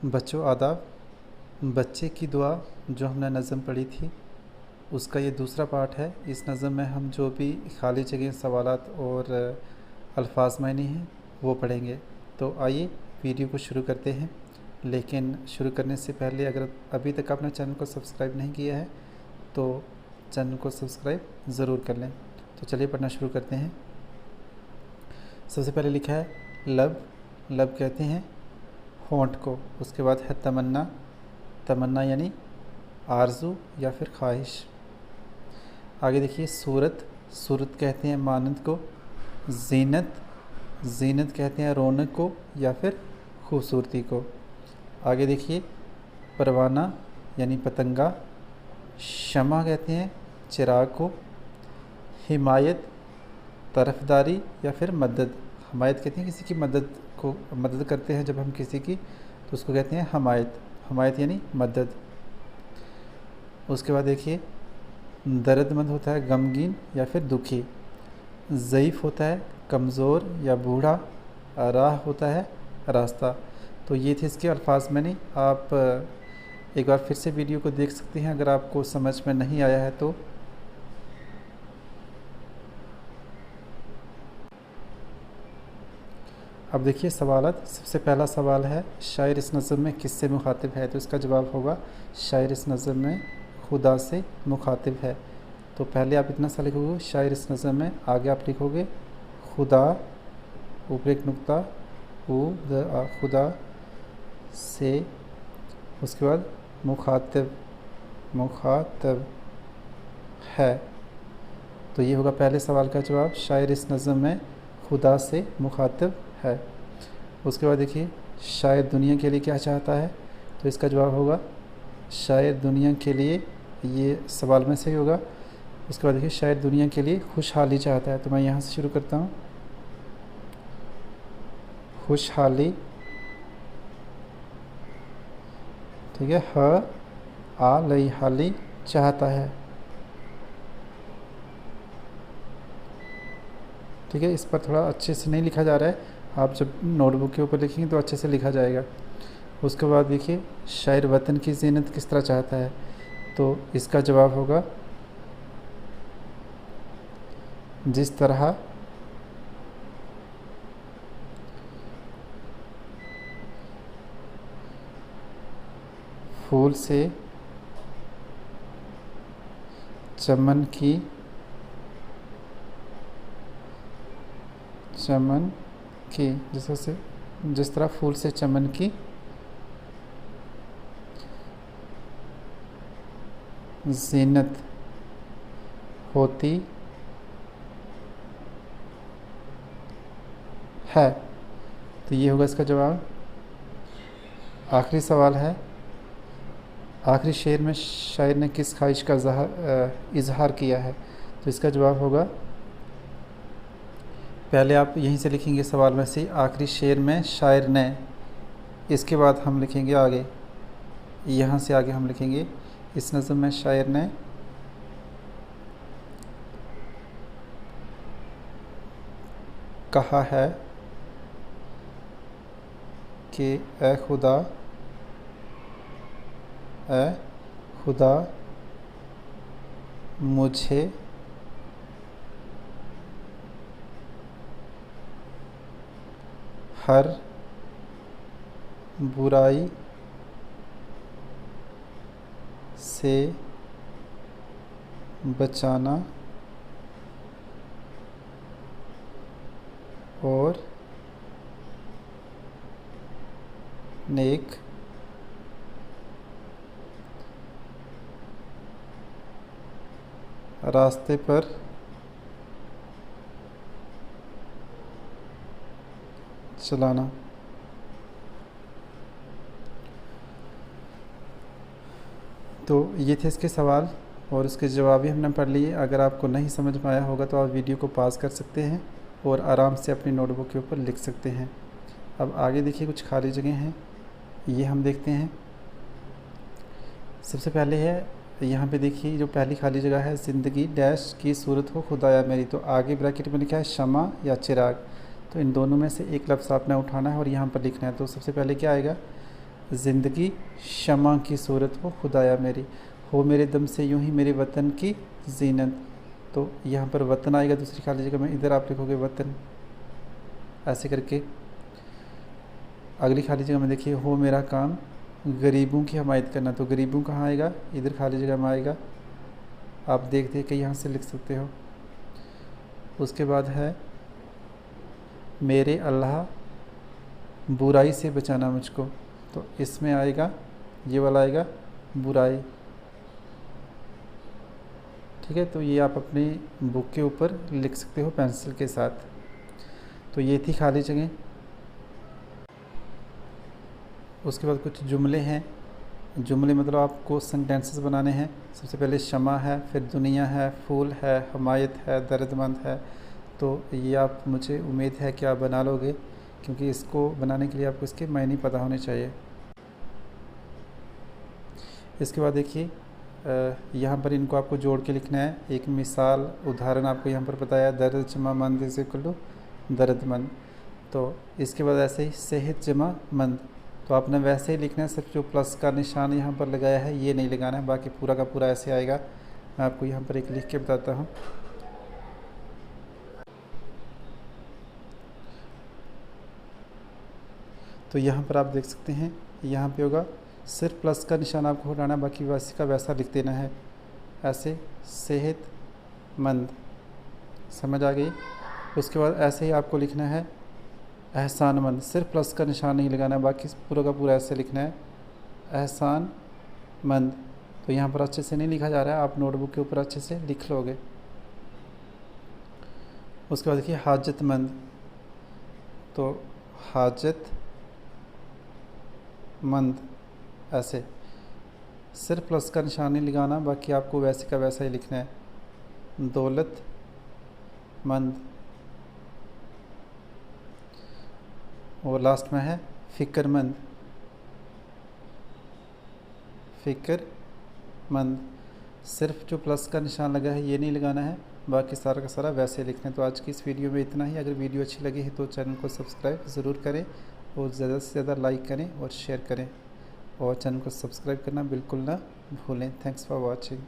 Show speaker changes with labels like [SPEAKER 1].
[SPEAKER 1] बच्चों आदाब। बच्चे की दुआ जो हमने नज़म पढ़ी थी उसका ये दूसरा पार्ट है। इस नज़म में हम जो भी खाली जगह सवालात और अल्फाज मायने हैं वो पढ़ेंगे। तो आइए वीडियो को शुरू करते हैं। लेकिन शुरू करने से पहले अगर अभी तक आपने चैनल को सब्सक्राइब नहीं किया है तो चैनल को सब्सक्राइब ज़रूर कर लें। तो चलिए पढ़ना शुरू करते हैं। सबसे पहले लिखा है लब। लब कहते हैं होंठ को। उसके बाद है तमन्ना। तमन्ना यानी आरज़ू या फिर ख्वाहिश। आगे देखिए सूरत। सूरत कहते हैं मानंद को। ज़ीनत। ज़ीनत कहते हैं रौनक को या फिर खूबसूरती को। आगे देखिए परवाना यानी पतंगा। शमा कहते हैं चिराग को। हिमायत तरफदारी या फिर मदद। हमायत कहते हैं किसी की मदद को, मदद करते हैं जब हम किसी की, तो उसको कहते हैं हमायत। हमायत यानी मदद। उसके बाद देखिए दर्दमंद होता है गमगीन या फिर दुखी। ज़ईफ़ होता है कमज़ोर या बूढ़ा। राह होता है रास्ता। तो ये थे इसके अल्फाज। मैंने आप एक बार फिर से वीडियो को देख सकते हैं अगर आपको समझ में नहीं आया है तो। अब देखिए सवालत। सबसे पहला सवाल है शायर इस नज़म में किससे मुखातिब है। तो इसका जवाब होगा शायर इस नज़म में खुदा से मुखातिब है। तो पहले आप इतना सा लिखोगे शायर इस नज़म में, आगे आप लिखोगे खुदा, ऊपर एक नुक्ता, खुदा से, उसके बाद मुखातिब, मुखातिब है। तो ये होगा पहले सवाल का जवाब, शायर इस नज़म में खुदा से मुखातिब है। उसके बाद देखिए शायर दुनिया के लिए क्या चाहता है। तो इसका जवाब होगा शायर दुनिया के लिए, ये सवाल में से ही होगा। उसके बाद देखिए शायर दुनिया के लिए खुशहाली चाहता है। तो मैं यहाँ से शुरू करता हूँ। खुशहाली, ठीक है, ह आ लई हाली चाहता है, ठीक है। इस पर थोड़ा अच्छे से नहीं लिखा जा रहा है, आप जब नोटबुक के ऊपर लिखेंगे तो अच्छे से लिखा जाएगा। उसके बाद देखिए शायर वतन की ज़ीनत किस तरह चाहता है। तो इसका जवाब होगा जिस तरह फूल से चमन की, चमन की, जिस तरह फूल से चमन की ज़ीनत होती है। तो ये होगा इसका जवाब। आखिरी सवाल है आखिरी शेर में शायर ने किस ख्वाहिश का इजहार किया है। तो इसका जवाब होगा, पहले आप यहीं से लिखेंगे सवाल में से आखिरी शेर में शायर ने, इसके बाद हम लिखेंगे आगे, यहाँ से आगे हम लिखेंगे इस नज़म में शायर ने कहा है कि ए खुदा मुझे हर बुराई से बचाना और नेक रास्ते पर चलाना। तो ये थे इसके सवाल और उसके जवाब भी हमने पढ़ लिए। अगर आपको नहीं समझ में आया होगा तो आप वीडियो को पॉज कर सकते हैं और आराम से अपनी नोटबुक के ऊपर लिख सकते हैं। अब आगे देखिए कुछ खाली जगह हैं, ये हम देखते हैं। सबसे पहले है यहाँ पे देखिए जो पहली खाली जगह है, ज़िंदगी डैश की सूरत हो खुदाया मेरी। तो आगे ब्रैकेट में लिखा है शमा या चिराग। तो इन दोनों में से एक लफ्ज़ आपने उठाना है और यहाँ पर लिखना है। तो सबसे पहले क्या आएगा, ज़िंदगी शमा की सूरत हो खुदाया मेरी, हो मेरे दम से यूं ही मेरे वतन की जीनत। तो यहाँ पर वतन आएगा दूसरी खाली जगह में, इधर आप लिखोगे वतन, ऐसे करके। अगली खाली जगह में देखिए, हो मेरा काम गरीबों की हमायत करना, तो गरीबों कहाँ आएगा, इधर खाली जगह में आएगा। आप देख देख के यहाँ से लिख सकते हो। उसके बाद है मेरे अल्लाह बुराई से बचाना मुझको, तो इसमें आएगा, ये वाला आएगा बुराई। ठीक है, तो ये आप अपनी बुक के ऊपर लिख सकते हो पेंसिल के साथ। तो ये थी खाली जगह। उसके बाद कुछ जुमले हैं। जुमले मतलब आपको सेंटेंसेस बनाने हैं। सबसे पहले शमा है, फिर दुनिया है, फूल है, हमायत है, दर्दमंद है। तो ये आप, मुझे उम्मीद है कि आप बना लोगे, क्योंकि इसको बनाने के लिए आपको इसके मायने पता होने चाहिए। इसके बाद देखिए, यहाँ पर इनको आपको जोड़ के लिखना है। एक मिसाल उदाहरण आपको यहाँ पर बताया, दर्द जमा मंद इज इक्वल टू दर्दमंद। तो इसके बाद ऐसे ही सेहत जमा मंद, तो आपने वैसे ही लिखना है, सिर्फ जो प्लस का निशान यहाँ पर लगाया है ये नहीं लगाना है, बाकी पूरा का पूरा ऐसे आएगा। मैं आपको यहाँ पर एक लिख के बताता हूँ। तो यहाँ पर आप देख सकते हैं, यहाँ पे होगा, सिर्फ प्लस का निशान आपको हटाना है, बाकी वैसे का वैसा लिख देना है, ऐसे सेहतमंद। समझ आ गई। उसके बाद ऐसे ही आपको लिखना है एहसानमंद, सिर्फ प्लस का निशान नहीं लगाना है, बाकी पूरा का पूरा ऐसे लिखना है एहसानमंद। तो यहाँ पर अच्छे से नहीं लिखा जा रहा है, आप नोटबुक के ऊपर अच्छे से लिख लोगे। उसके बाद देखिए हाजतमंद, तो हाजतमंद ऐसे, सिर्फ प्लस का निशान नहीं लगाना, बाकी आपको वैसे का वैसा ही लिखना है दौलतमंद। और लास्ट में है फ़िक्रमंद, फ़िक्रमंद, सिर्फ जो प्लस का निशान लगा है ये नहीं लगाना है, बाकी सारा का सारा वैसे लिखना है। तो आज की इस वीडियो में इतना ही। अगर वीडियो अच्छी लगी है तो चैनल को सब्सक्राइब ज़रूर करें, और ज़्यादा से ज़्यादा लाइक करें और शेयर करें, और चैनल को सब्सक्राइब करना बिल्कुल ना भूलें। Thanks for watching.